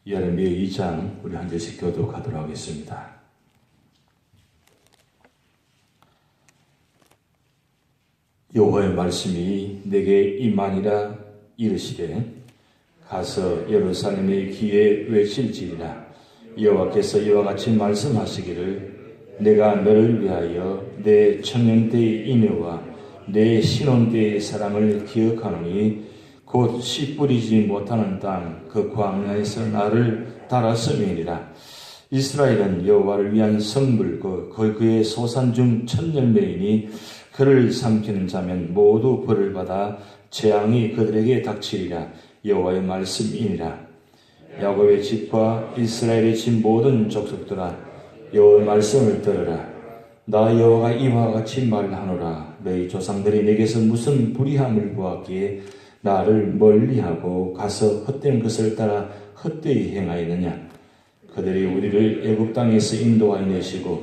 예레미야 2장 우리 한 절씩 교독하도록 하겠습니다. 여호와의 말씀이 내게 임하니라 이르시되 가서 예루살렘의 귀에 외칠지니라. 여호와께서 이와 같이 말씀하시기를 내가 너를 위하여 내 청년 때의 인애와 내 신혼 때의 사랑을 기억하노니 곧 씨 뿌리지 못하는 땅 그 광야에서 나를 따랐음이니라. 이스라엘은 여호와를 위한 성물고 그의 소산 중 첫 열매이니 그를 삼키는 자면 모두 벌을 받아 재앙이 그들에게 닥치리라. 여호와의 말씀이니라. 야곱의 집과 이스라엘의 집 모든 족속들아 여호와의 말씀을 들으라. 나 여호와가 이와 같이 말하노라. 너희 조상들이 내게서 무슨 불의함을 보았기에 나를 멀리하고 가서 헛된 것을 따라 헛되이 행하였느냐. 그들이 우리를 애굽 땅에서 인도하여 내시고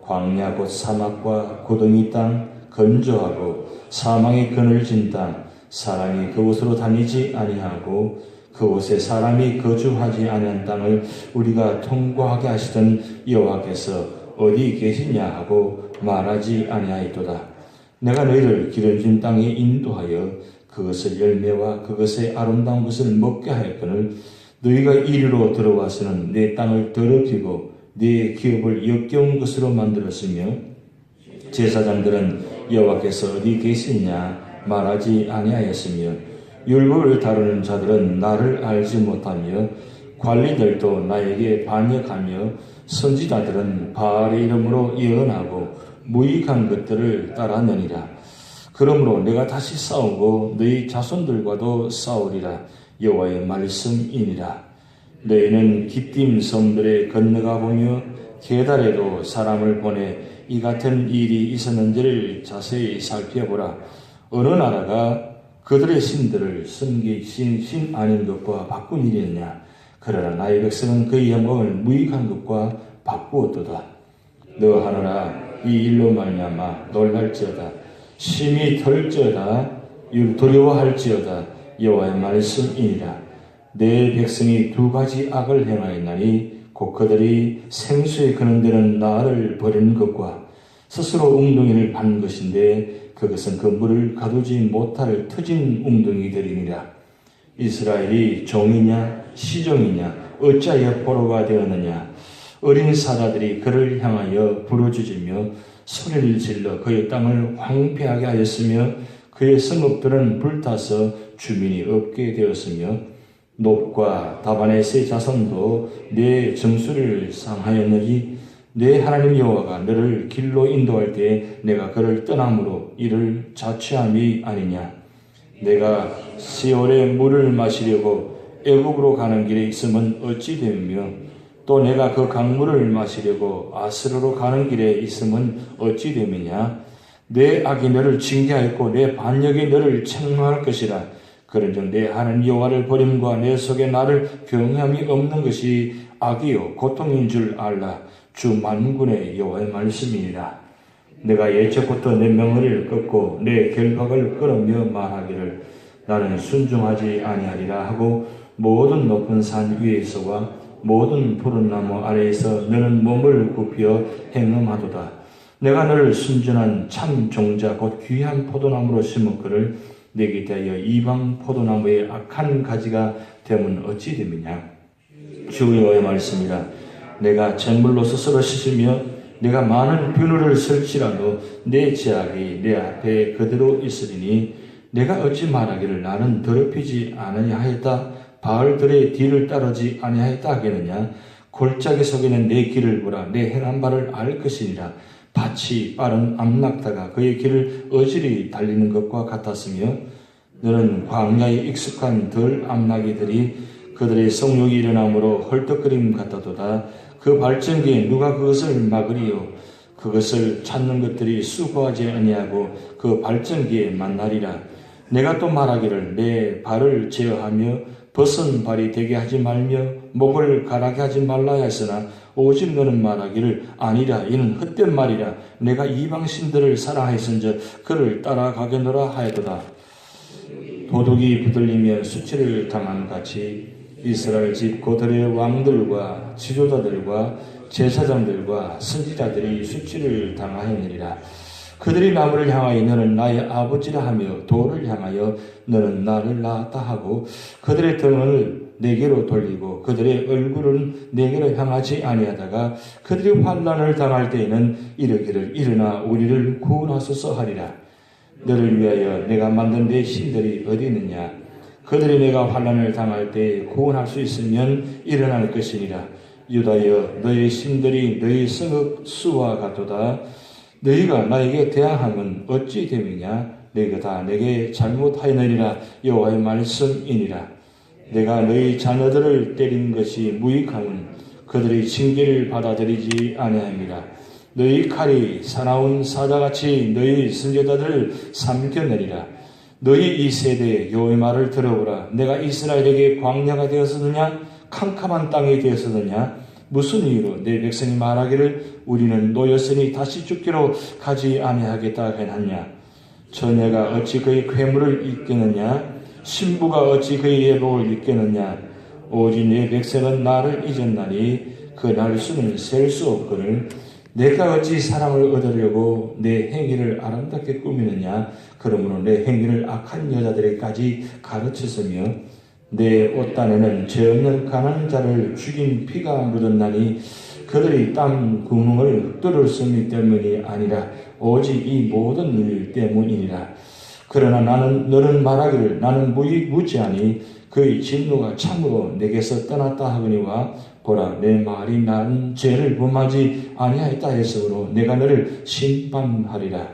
광야 곧 사막과 고등이 땅 건조하고 사망의 그늘진 땅 사람이 그곳으로 다니지 아니하고 그곳에 사람이 거주하지 아니한 땅을 우리가 통과하게 하시던 여호와께서 어디 계시냐 하고 말하지 아니하였도다. 내가 너희를 기름진 땅에 인도하여 그것의 열매와 그것의 아름다운 것을 먹게 하였거늘 너희가 이리로 들어와서는 내 땅을 더럽히고 내 기업을 역겨운 것으로 만들었으며 제사장들은 여호와께서 어디 계시냐 말하지 아니하였으며 율법을 다루는 자들은 나를 알지 못하며 관리들도 나에게 반역하며 선지자들은 바알의 이름으로 예언하고 무익한 것들을 따랐느니라. 그러므로 내가 다시 싸우고 너희 자손들과도 싸우리라. 여호와의 말씀이니라. 너희는 기띔 섬들에 건너가 보며 게달에도 사람을 보내 이 같은 일이 있었는지를 자세히 살펴보라. 어느 나라가 그들의 신들을 섬기신 신 아닌 것과 바꾼 일이었냐. 그러나 나의 백성은 그의 영광을 무익한 것과 바꾸었도다. 너 하느라 이 일로 말미암아 놀랄지어다. 심히 털지어다. 두려워할지어다. 여호와의 말씀이니라. 내 백성이 두 가지 악을 행하였나니 곧 그들이 생수에 그는 데는 나를 버리는 것과 스스로 웅덩이를 판 것인데 그것은 그 물을 가두지 못할 터진 웅덩이들이니라. 이스라엘이 종이냐 시종이냐 어찌하여 포로가 되었느냐. 어린 사자들이 그를 향하여 부르짖으며 소리를 질러 그의 땅을 황폐하게 하였으며 그의 성읍들은 불타서 주민이 없게 되었으며 놋과 다반의 세 자손도 내 정수를 상하였느니 내 하나님 여호와가 너를 길로 인도할 때에 내가 그를 떠남으로 이를 자취함이 아니냐. 내가 시올의 물을 마시려고 애굽으로 가는 길에 있으면 어찌 되며 또 내가 그 강물을 마시려고 아스르로 가는 길에 있으면 어찌 되느냐. 내 악이 너를 징계하였고 내 반역이 너를 책망할 것이라. 그런즉 내 하나님 여호와를 버림과 내 속에 나를 경외함이 없는 것이 악이요 고통인 줄 알라. 주 만군의 여호와의 말씀이니라. 내가 예적부터 내 명을 꺾고 내 결박을 끊으며 말하기를 나는 순종하지 아니하리라 하고 모든 높은 산 위에서와 모든 푸른 나무 아래에서 너는 몸을 굽혀 행음하도다. 내가 너를 순전한 참 종자 곧 귀한 포도나무로 심었거늘 내게 대하여 이방 포도나무의 악한 가지가 되면 어찌 됨이냐. 주 여호와의 말씀이라. 내가 잿물로 스스로 씻으며 내가 많은 비누를 쓸지라도 내 죄악이 내 앞에 그대로 있으리니 내가 어찌 말하기를 나는 더럽히지 않으냐 하였다. 바알들의 뒤를 따르지 아니하였다 하겠느냐. 골짜기 속에는 내 길을 보라. 내 행한 바를 알 것이니라. 밭이 빠른 암낙타가 그의 길을 어지리 달리는 것과 같았으며 너는 광야에 익숙한 덜 암나기들이 그들의 성욕이 일어나므로 헐떡거림 같다도다. 그 발전기에 누가 그것을 막으리요. 그것을 찾는 것들이 수고하지 아니하고 그 발전기에 만나리라. 내가 또 말하기를 내 발을 제어하며 벗은 발이 되게 하지 말며 목을 가라게 하지 말라 했으나 오직 너는 말하기를 아니라 이는 헛된 말이라. 내가 이방 신들을 사랑하였은즉 그를 따라가겠노라 하였도다. 도둑이 부들리며 수치를 당한 같이 이스라엘 집 고들의 왕들과 지도자들과 제사장들과 선지자들이 수치를 당하였느니라. 그들이 나무를 향하여 너는 나의 아버지라 하며 돌을 향하여 너는 나를 낳았다 하고 그들의 등을 내게로 돌리고 그들의 얼굴은 내게로 향하지 아니하다가 그들이 환난을 당할 때에는 이르기를 일어나 우리를 구원하소서 하리라. 너를 위하여 내가 만든 내 신들이 어디 있느냐? 그들이 내가 환난을 당할 때 구원할 수 있으면 일어날 것이니라. 유다여 너의 신들이 너의 성읍수와 같도다. 너희가 나에게 대항함은 어찌 됨이냐? 너희가 다 내게 잘못하였느니라. 여호와의 말씀이니라. 내가 너희 자녀들을 때린 것이 무익함은 그들의 징계를 받아들이지 아니함이라. 너희 칼이 사나운 사자같이 너희 선지자들을 삼켰느니라. 너희 이 세대에 여호와의 말을 들어보라. 내가 이스라엘에게 광야가 되었느냐? 캄캄한 땅이 되었느냐? 무슨 이유로 내 백성이 말하기를 우리는 노였으니 다시 죽기로 가지 아니하겠다 하느냐? 처녀가 어찌 그의 괴물을 잊겠느냐? 신부가 어찌 그의 예복을 잊겠느냐? 오직 내 백성은 나를 잊었나니 그 날수는 셀 수 없거늘. 내가 어찌 사랑을 얻으려고 내 행위를 아름답게 꾸미느냐? 그러므로 내 행위를 악한 여자들에게까지 가르쳤으며 내 옷단에는 죄 없는 가난한 자를 죽인 피가 묻었나니 그들이 땀 구멍을 뚫었음이 때문이 아니라 오직 이 모든 일 때문이니라. 그러나 너는 말하기를 나는 무지하니 그의 진노가 참으로 내게서 떠났다 하거니와 보라 내 말이 나는 죄를 범하지 아니하였다 했으므로 내가 너를 심판하리라.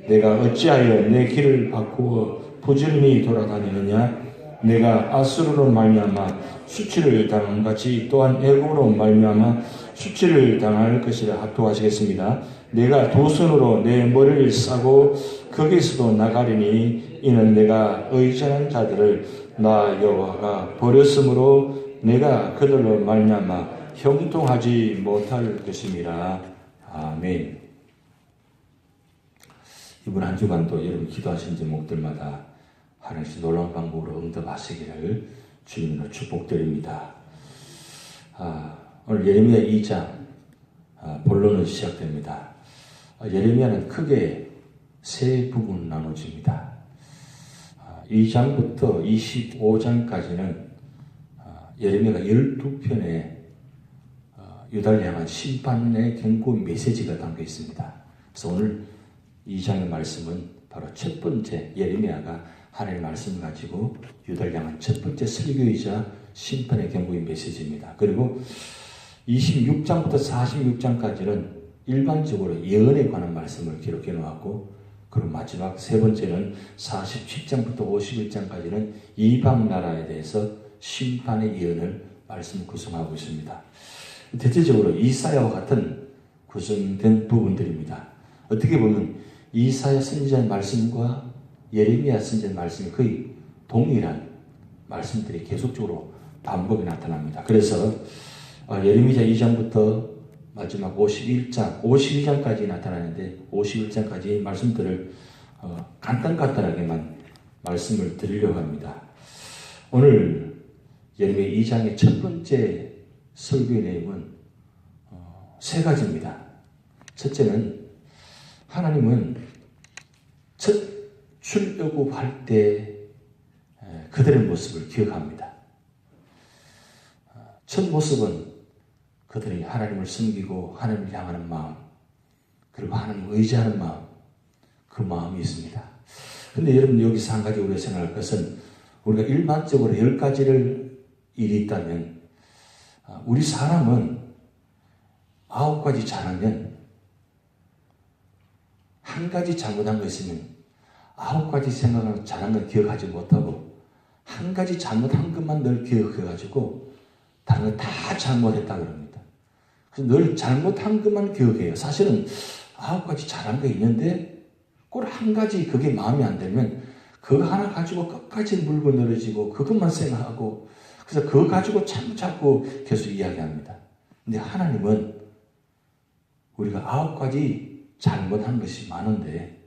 내가 어찌하여 내 길을 바꾸어 부지런히 돌아다니느냐? 내가 아수르로 말미암아 수치를 당한 같이 또한 애굽으로 말미암아 수치를 당할 것이라. 합독하시겠습니다. 내가 두 손으로 내 머리를 싸고 거기서도 나가리니 이는 내가 의지하는 자들을 나 여호와가 버렸으므로 내가 그들로 말미암아 형통하지 못할 것임이라. 아멘. 이번 한 주간도 여러분 기도하신 제목들마다 하나님께서 놀라운 방법으로 응답하시기를 주님으로 축복드립니다. 오늘 예레미야 2장 본론은 시작됩니다. 예레미야는 크게 세 부분 나눠집니다. 2장부터 25장까지는 예레미야가 12편의 유다를 향한 심판의 경고 메시지가 담겨 있습니다. 그래서 오늘 2장의 말씀은 바로 첫 번째 예레미야가 하나님의 말씀을 가지고 유다를 향한 첫 번째 설교이자 심판의 경고의 메시지입니다. 그리고 26장부터 46장까지는 일반적으로 예언에 관한 말씀을 기록해 놓았고 그리고 마지막 세 번째는 47장부터 51장까지는 이방 나라에 대해서 심판의 예언을 말씀 구성하고 있습니다. 대체적으로 이사야와 같은 구성된 부분들입니다. 어떻게 보면 이사야 선지자의 말씀과 예레미야 선지자의 말씀이 거의 동일한 말씀들이 계속적으로 반복이 나타납니다. 그래서 예레미야 2장부터 마지막 52장까지 나타나는데 51장까지 말씀들을 간단하게만 말씀을 드리려고 합니다. 오늘 예레미야 2장의 첫 번째 설교의 내용은 세 가지입니다. 첫째는 하나님은 첫 출애굽할 때 그들의 모습을 기억합니다. 첫 모습은 그들이 하나님을 섬기고 하나님을 향하는 마음, 그리고 하나님을 의지하는 마음, 그 마음이 있습니다. 그런데 여러분 여기서 한 가지 우리가 생각할 것은 우리가 일반적으로 10가지를 일이 있다면 우리 사람은 9가지 잘하면 한 가지 잘못한 거 있으면 9가지 생각을 잘한 건 기억하지 못하고 한 가지 잘못한 것만 늘 기억해가지고 다른 건 다 잘못했다 그럽니다. 그래서 늘 잘못한 것만 기억해요. 사실은 9가지 잘한 거 있는데 꼭 한 가지 그게 마음에 안 들면 그거 하나 가지고 끝까지 물고 늘어지고 그것만 생각하고 그래서 그거 가지고 자꾸 계속 이야기합니다. 근데 하나님은 우리가 9가지 잘못한 것이 많은데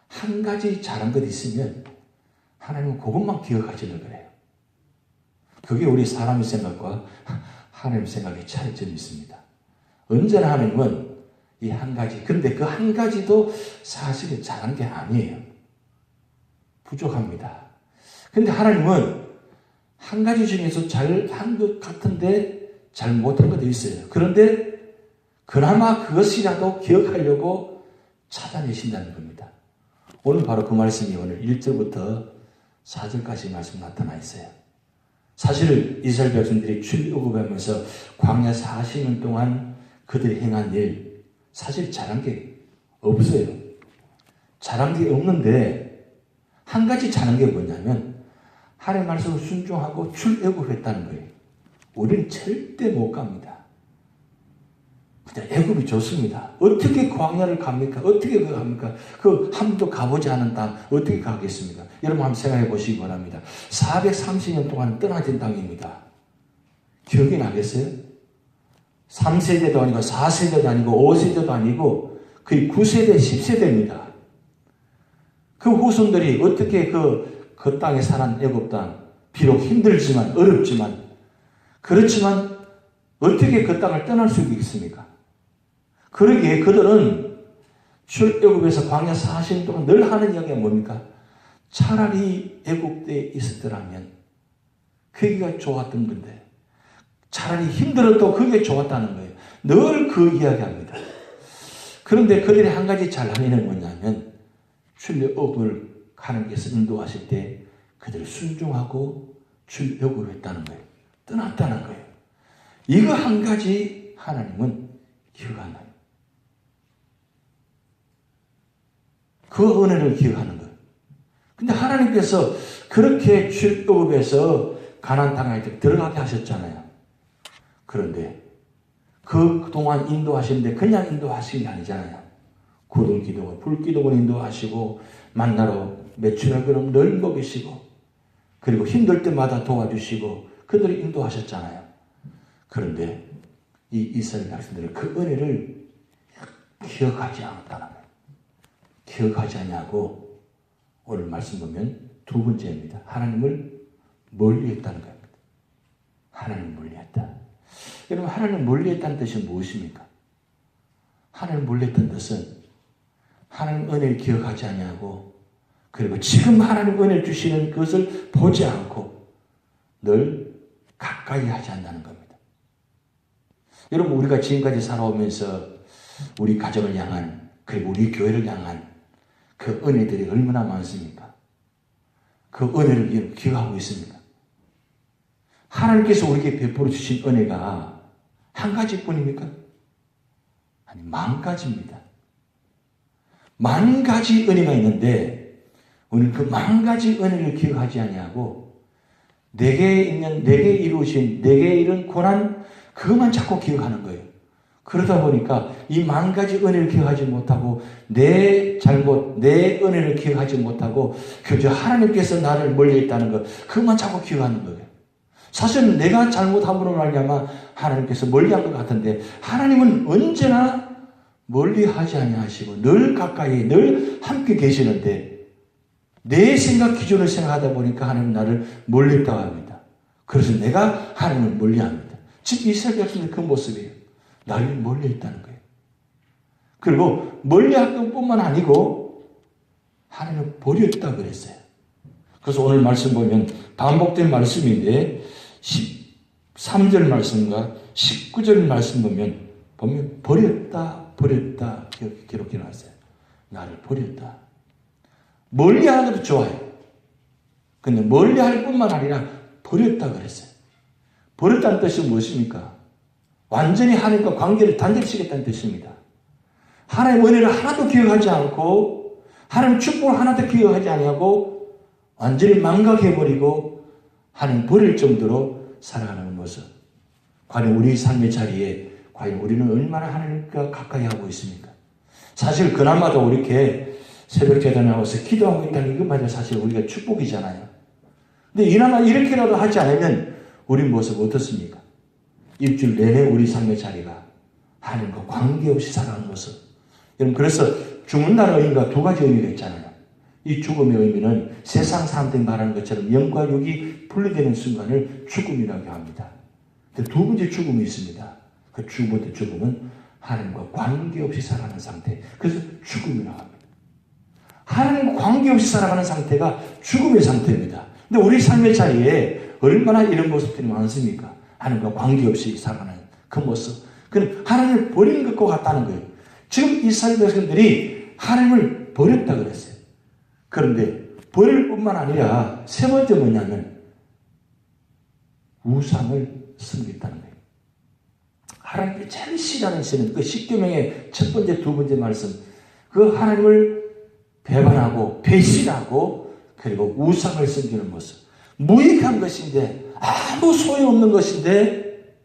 한 가지 잘한 것 있으면 하나님은 그것만 기억하시는 거예요. 그게 우리 사람의 생각과 하나님의 생각의 차이점이 있습니다. 언제나 하나님은 이 한 가지, 근데 그 한 가지도 사실은 잘한 게 아니에요. 부족합니다. 근데 하나님은 한 가지 중에서 잘한 것 같은데 잘 못한 것도 있어요. 그런데 그나마 그것이라도 기억하려고 찾아내신다는 겁니다. 오늘 바로 그 말씀이 오늘 1절부터 4절까지 말씀 나타나 있어요. 사실 이스라엘 백성들이 출애굽하면서 광야 40년 동안 그들이 행한 일 사실 잘한 게 없어요. 잘한 게 없는데 한 가지 잘한 게 뭐냐면 하나님의 말씀을 순종하고 출애굽했다는 거예요. 우리는 절대 못 갑니다. 그냥 애굽이 좋습니다. 어떻게 광야를 갑니까? 어떻게 갑니까? 그 한 번도 가보지 않은 땅 어떻게 가겠습니까? 여러분 한번 생각해 보시기 바랍니다. 430년 동안 떠나진 땅입니다. 기억이 나겠어요? 3세대도 아니고 4세대도 아니고 5세대도 아니고 거의 9세대, 10세대입니다. 그 후손들이 어떻게 그 땅에 사는 애굽 땅, 비록 힘들지만 어렵지만 그렇지만 어떻게 그 땅을 떠날 수 있겠습니까? 그러기에 그들은 출애굽에서 광야 40년 동안 늘 하는 이야기가 뭡니까? 차라리 애굽에 있었더라면 거기가 좋았던 건데 차라리 힘들어도 그게 좋았다는 거예요. 늘 그 이야기합니다. 그런데 그들이 한 가지 잘한 일은 뭐냐면 출애굽을 하나님께서 인도하실 때 그들을 순종하고 출애굽을 했다는 거예요. 떠났다는 거예요. 이거 한 가지 하나님은 기억하는 거예요. 그 은혜를 기억하는 거예요. 근데 하나님께서 그렇게 출애굽에서 가나안 땅에 들어가게 하셨잖아요. 그런데 그동안 인도하시는데 그냥 인도하신 게 아니잖아요. 구름 기둥을, 불 기둥을 인도하시고 만나러 메추라기로 늘 먹이시고 그리고 힘들 때마다 도와주시고 그들을 인도하셨잖아요. 그런데 이 이스라엘 백성들은 그 은혜를 기억하지 않았다는 거예요. 기억하지 않냐고 오늘 말씀 보면 두 번째입니다. 하나님을 멀리했다는 겁니다. 하나님을 멀리했다. 여러분 하나님을 멀리했다는 뜻이 무엇입니까? 하나님을 멀리했다는 뜻은 하나님 은혜를 기억하지 않냐고 그리고 지금 하나님 은혜를 주시는 것을 보지 않고 늘 가까이 하지 않는다는 겁니다. 여러분 우리가 지금까지 살아오면서 우리 가정을 향한 그리고 우리 교회를 향한 그 은혜들이 얼마나 많습니까? 그 은혜를 기억하고 있습니까? 하나님께서 우리에게 베풀어 주신 은혜가 한 가지뿐입니까? 아니 10,000가지입니다. 10,000가지 은혜가 있는데 우리는 그 10,000가지 은혜를 기억하지 아니하고 내게 이루신 내게 이룬 고난 그것만 자꾸 기억하는 거예요. 그러다 보니까 이 10,000가지 은혜를 기억하지 못하고 내 잘못, 내 은혜를 기억하지 못하고 그저 하나님께서 나를 멀리했다는 것 그것만 자꾸 기억하는 거예요. 사실은 내가 잘못함으로 말미암아 하나님께서 멀리한 것 같은데 하나님은 언제나 멀리하지 아니하시고 늘 가까이 늘 함께 계시는데 내 생각 기준을 생각하다 보니까 하나님 나를 멀리했다고 합니다. 그래서 내가 하나님을 멀리합니다. 즉 이스라엘 백성의 그 모습이에요. 나를 멀리했다는 거예요. 그리고 멀리할 것뿐만 아니고 하나님을 버렸다 그랬어요. 그래서 오늘 말씀 보면 반복된 말씀인데 13절 말씀과 19절 말씀 보면 버렸다 기록해 놨어요. 나를 버렸다. 멀리하는 것도 좋아요. 근데 멀리할 뿐만 아니라 버렸다 그랬어요. 버렸다는 뜻이 무엇입니까? 완전히 하나님과 관계를 단절시켰다는 뜻입니다. 하나님의 은혜를 하나도 기억하지 않고 하나님의 축복을 하나도 기억하지 아니하고 완전히 망각해버리고 하나님 버릴 정도로 살아가는 모습. 과연 우리 삶의 자리에 과연 우리는 얼마나 하나님과 가까이 하고 있습니까? 사실 그나마도 이렇게 새벽 제단에 나와서 기도하고 있다는 이것마저 사실 우리가 축복이잖아요. 근데 이나마 이렇게라도 하지 않으면 우리 모습 어떻습니까? 일주일 내내 우리 삶의 자리가 하나님과 관계없이 살아가는 모습. 여러분 그래서 죽는 날 의미가 두 가지 의미가 있잖아요. 이 죽음의 의미는 세상 사람들이 말하는 것처럼 영과 육이 분리되는 순간을 죽음이라고 합니다. 근데 두 번째 죽음이 있습니다. 그 두 번째 죽음은 하나님과 관계없이 살아가는 상태. 그래서 죽음이라고 합니다. 하나님과 관계없이 살아가는 상태가 죽음의 상태입니다. 근데 우리 삶의 자리에 얼마나 이런 모습들이 많습니까? 하나님과 관계없이 살아가는 그 모습. 그건 하나님을 버린 것과 같다는 거예요. 지금 이스라엘 백성들이 하나님을 버렸다 그랬어요. 그런데 버릴 뿐만 아니라 세 번째 뭐냐면 우상을 섬겼다는 거예요. 하나님이 제일 싫어하시는 그 십계명의 첫 번째, 두 번째 말씀, 그 하나님을 배반하고 배신하고 그리고 우상을 섬기는 모습. 무익한 것인데, 아무 소용없는 것인데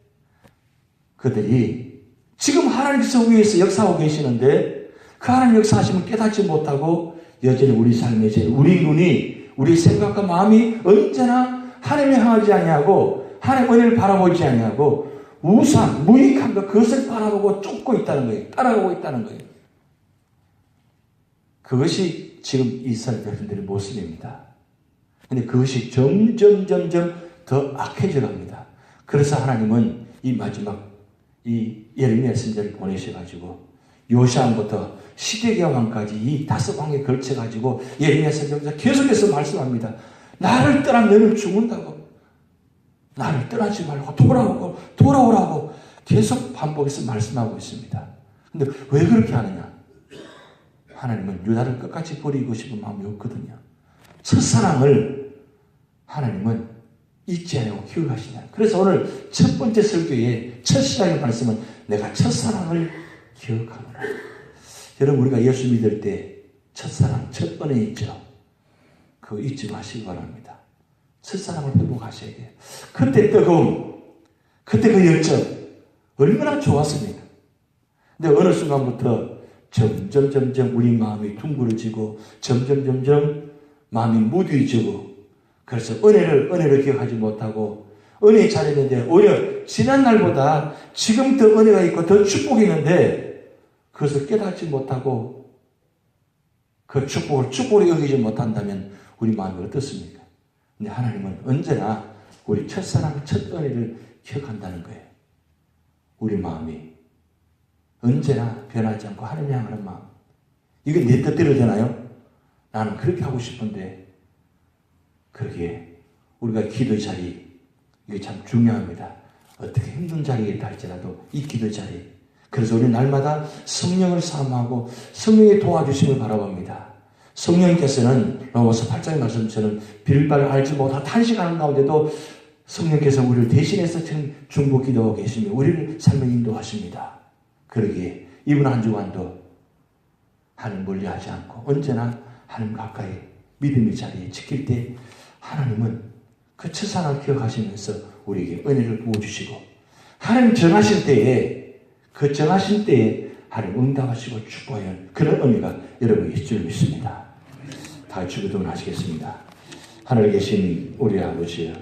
그들이 지금 하나님께서 위에서 역사하고 계시는데 그 하나님 역사하시면 깨닫지 못하고 여전히 우리 삶의 죄, 우리 눈이, 우리 생각과 마음이 언제나 하나님을 향하지 아니하고 하나님 은혜를 바라보지 아니하고 우상, 무익한 것, 그것을 바라보고 쫓고 있다는 거예요. 따라가고 있다는 거예요. 그것이 지금 이스라엘 백성들의 모습입니다. 근데 그것이 점점 더 악해져 갑니다. 그래서 하나님은 이 마지막 이 예레미야 선지자를 보내셔가지고 요시안부터 시드기야 왕까지 이 5왕에 걸쳐가지고 예레미야 선지자가 계속해서 말씀합니다. 나를 떠난 너는 죽는다고. 나를 떠나지 말고 돌아오라고 계속 반복해서 말씀하고 있습니다. 근데 왜 그렇게 하느냐? 하나님은 유다를 끝까지 버리고 싶은 마음이 없거든요. 첫사랑을 하나님은 잊지 않고 기억하시냐. 그래서 오늘 첫 번째 설교의 첫 시작의 말씀은 내가 첫사랑을 기억하노라. 여러분, 우리가 예수 믿을 때 첫사랑, 첫 은혜 있죠. 그거 잊지 마시기 바랍니다. 첫사랑을 회복하셔야 돼요. 그때 뜨거움, 그때 그 열정 얼마나 좋았습니까? 근데 어느 순간부터 점점 우리 마음이 둥그러지고 점점 마음이 무뎌지고 그래서 은혜를 기억하지 못하고 은혜의 자리인데 오히려 지난 날보다 지금 더 은혜가 있고 더 축복이 있는데 그것을 깨닫지 못하고 그 축복을 여기지 못한다면 우리 마음이 어떻습니까? 근데 하나님은 언제나 우리 첫사랑, 첫 은혜를 기억한다는 거예요. 우리 마음이 언제나 변하지 않고 하나님 향하는 마음. 이게 내 뜻대로 되나요? 나는 그렇게 하고 싶은데 그러기에 우리가 기도 자리, 이게 참 중요합니다. 어떻게 힘든 자리에 있다 할지라도 이 기도 자리. 그래서 우리 날마다 성령을 사모하고 성령의 도와주심을 바라봅니다. 성령께서는 로마서 8장의 말씀처럼 빌바를 알지 못하고 탄식하는 가운데도 성령께서 우리를 대신해서 중보 기도하고 계시며 우리를 삶에 인도하십니다. 그러기에 이번 한 주간도 하나님 멀리하지 않고 언제나 하나님 가까이 믿음의 자리에 지킬 때 하나님은 그 첫사랑을 기억하시면서 우리에게 은혜를 부어주시고 하나님 정하실 때에 그 정하신 때에 하나님 응답하시고 축복하는 그런 의미가 여러분에게 있을 줄 믿습니다. 다 같이 기도하시겠습니다. 하늘에 계신 우리 아버지여,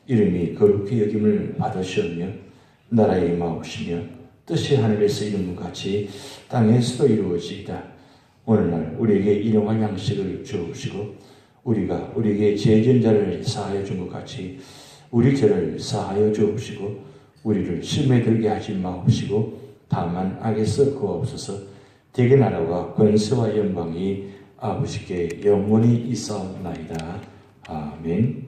이름이 거룩히 여김을 받으시오며 나라에 임하옵시며 뜻이 하늘에서 이룬 것 같이 땅에서도 이루어지이다. 오늘날 우리에게 일용할 양식을 주옵시고 우리가 우리에게 죄전자를 사하여 준 것 같이 우리 죄를 사하여 주옵시고 우리를 시험에 들게 하지 마옵시고 다만 악에서 구하옵소서. 대개 나라와 권세와 영광이 아버지께 영원히 있사옵나이다. 아멘.